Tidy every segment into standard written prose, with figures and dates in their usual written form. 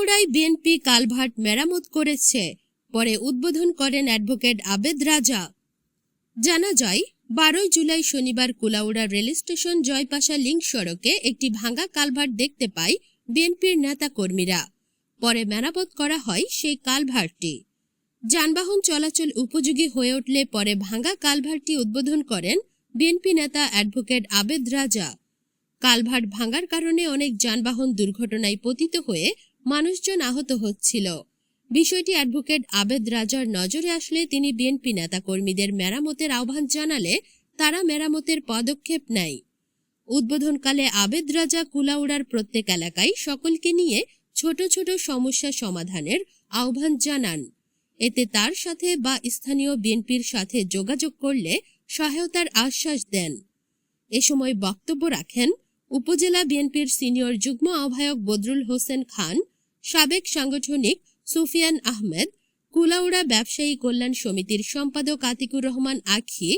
কুলাউড়ায় BNP culvert মেরামত করেছে, পরে উদ্বোধন করেন অ্যাডভোকেট আবেদ রাজা। জানা যায় 12 জুলাই শনিবার Kulaura rail station Joypasha link সড়কে একটি ভাঙা কালভার্ট দেখতে পায় বিএনপির নেতা কর্মীরা। পরে মেরামত করা হয় সেই কালভার্টটি। যানবাহন চলাচল উপযোগী হয়ে উঠলে পরে ভাঙা কালভার্টটি উদ্বোধন করেন বিএনপি নেতা অ্যাডভোকেট আবেদ রাজা। কালভার্ট ভাঙার কারণে অনেক যানবাহন দুর্ঘটনায় পতিত হয়ে মানুষজন আহত হচ্ছিল। বিষয়টি অ্যাডভোকেট আবেদ রাজার নজরে আসলে তিনি বিএনপি নেতাকর্মীদের মেরামতের আহ্বান জানালে তারা মেরামতের পদক্ষেপ নেয়। উদ্বোধনকালে আবেদ রাজা কুলাউড়ার প্রত্যেক এলাকায় সকলকে নিয়ে ছোট ছোট সমস্যা সমাধানের আহ্বান জানান। এতে তার সাথে বা স্থানীয় বিএনপির সাথে যোগাযোগ করলে সহায়তার আশ্বাস দেন। এ সময় বক্তব্য রাখেন উপজেলা বিএনপির সিনিয়র যুগ্ম আহ্বায়ক বদরুল হোসেন খান, সাবেক সাংগঠনিক সুফিয়ান আহমেদ, কুলাউড়া ব্যবসায়ী কল্যাণ সমিতির সম্পাদক আতিকুর রহমান আখি,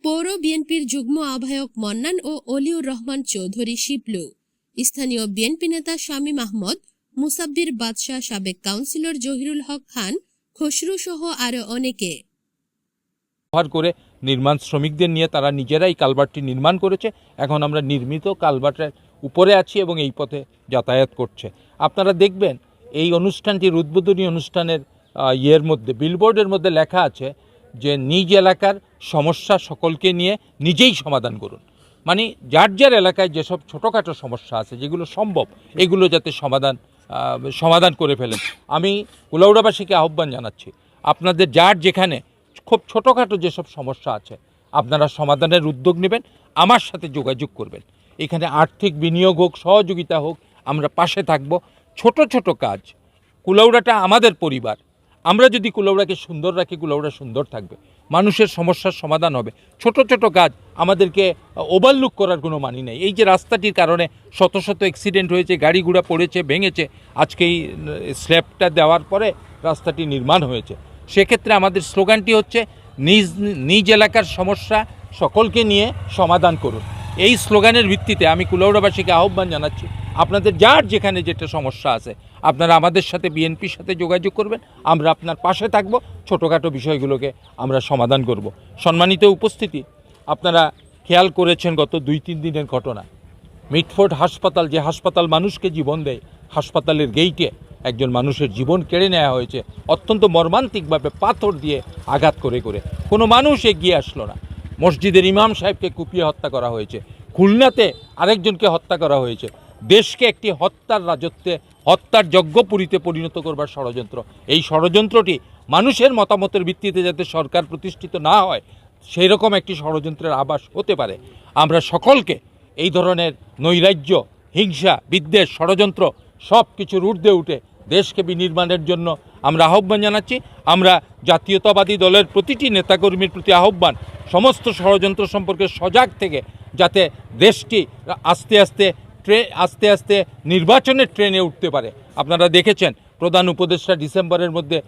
পৌর বিএনপির যুগ্ম আহ্বায়ক মন্নান ও অলিউর রহমান চৌধুরী শিবলু, স্থানীয় বিএনপি নেতা শামীম আহমদ, মুসাব্বির বাদশাহ, সাবেক কাউন্সিলর জহিরুল হক খান, খসরু সহ আরো অনেকে। করে নির্মাণ শ্রমিকদের নিয়ে তারা নিজেরাই কালভার্টটি নির্মাণ করেছে। এখন আমরা নির্মিত কালভার্টের উপরে আছি এবং এই পথে যাতায়াত করছে। আপনারা দেখবেন এই অনুষ্ঠানটির উদ্বোধনী অনুষ্ঠানের মধ্যে বিলবোর্ডের মধ্যে লেখা আছে যে নিজ এলাকার সমস্যা সকলকে নিয়ে নিজেই সমাধান করুন। মানে যার যার এলাকায় যেসব ছোটোখাটো সমস্যা আছে যেগুলো সম্ভব এগুলো যাতে সমাধান করে ফেলেন। আমি কুলাউড়াবাসীকে আহ্বান জানাচ্ছি, আপনাদের যার যেখানে খুব ছোটোখাটো যেসব সমস্যা আছে আপনারা সমাধানের উদ্যোগ নেবেন, আমার সাথে যোগাযোগ করবেন। এখানে আর্থিক বিনিয়োগ হোক, সহযোগিতা হোক, আমরা পাশে থাকব। ছোট ছোট কাজ, কুলাউড়াটা আমাদের পরিবার, আমরা যদি কুলাউড়াকে সুন্দর রাখি কুলাউড়া সুন্দর থাকবে, মানুষের সমস্যার সমাধান হবে। ছোট ছোট কাজ আমাদেরকে ওভারলুক করার কোনো মানি নেই। এই যে রাস্তাটির কারণে শত শত অ্যাক্সিডেন্ট হয়েছে, গাড়ি ঘোড়া পড়েছে, ভেঙেছে, আজকে এই স্ল্যাবটা দেওয়ার পরে রাস্তাটি নির্মাণ হয়েছে। সেক্ষেত্রে আমাদের স্লোগানটি হচ্ছে নিজ এলাকার সমস্যা সকলকে নিয়ে সমাধান করুন। এই স্লোগানের ভিত্তিতে আমি কুলাউড়াবাসীকে আহ্বান জানাচ্ছি, আপনাদের যার যেখানে যেটা সমস্যা আছে আপনারা আমাদের সাথে বিএনপির সাথে যোগাযোগ করবেন, আমরা আপনার পাশে থাকব, ছোটোখাটো বিষয়গুলোকে আমরা সমাধান করব। সম্মানিত উপস্থিতি, আপনারা খেয়াল করেছেন গত 2-3 দিনের ঘটনা, মিটফোর্ড হাসপাতাল, যে হাসপাতাল মানুষকে জীবন দেয়, হাসপাতালের গেইটে একজন মানুষের জীবন কেড়ে নেওয়া হয়েছে অত্যন্ত মর্মান্তিকভাবে, পাথর দিয়ে আঘাত করে করে। কোনো মানুষ এগিয়ে আসলো না। মসজিদের ইমাম সাহেবকে কুপিয়ে হত্যা করা হয়েছে। খুলনাতে আরেকজনকে হত্যা করা হয়েছে। দেশকে একটি হত্যার রাজত্বে, হত্যার যজ্ঞপুরীতে পরিণত করবার ষড়যন্ত্র। এই ষড়যন্ত্রটি মানুষের মতামতের ভিত্তিতে যাতে সরকার প্রতিষ্ঠিত না হয় সেই রকম একটি ষড়যন্ত্রের আভাস হতে পারে। আমরা সকলকে এই ধরনের নৈরাজ্য, হিংসা, বিদ্বেষ, ষড়যন্ত্র সব কিছুর ঊর্ধ্বে উঠে দেশকে বিনির্মাণের জন্য আমরা আহ্বান জানাচ্ছি। আমরা জাতীয়তাবাদী দলের প্রতিটি নেতাকর্মীর প্রতি আহ্বান, সমস্ত ষড়যন্ত্র সম্পর্কে সজাগ থেকে যাতে দেশটি আস্তে আস্তে নির্বাচনের ট্রেনে উঠতে পারে। আপনারা দেখেছেন প্রধান উপদেষ্টা ডিসেম্বরের মধ্যে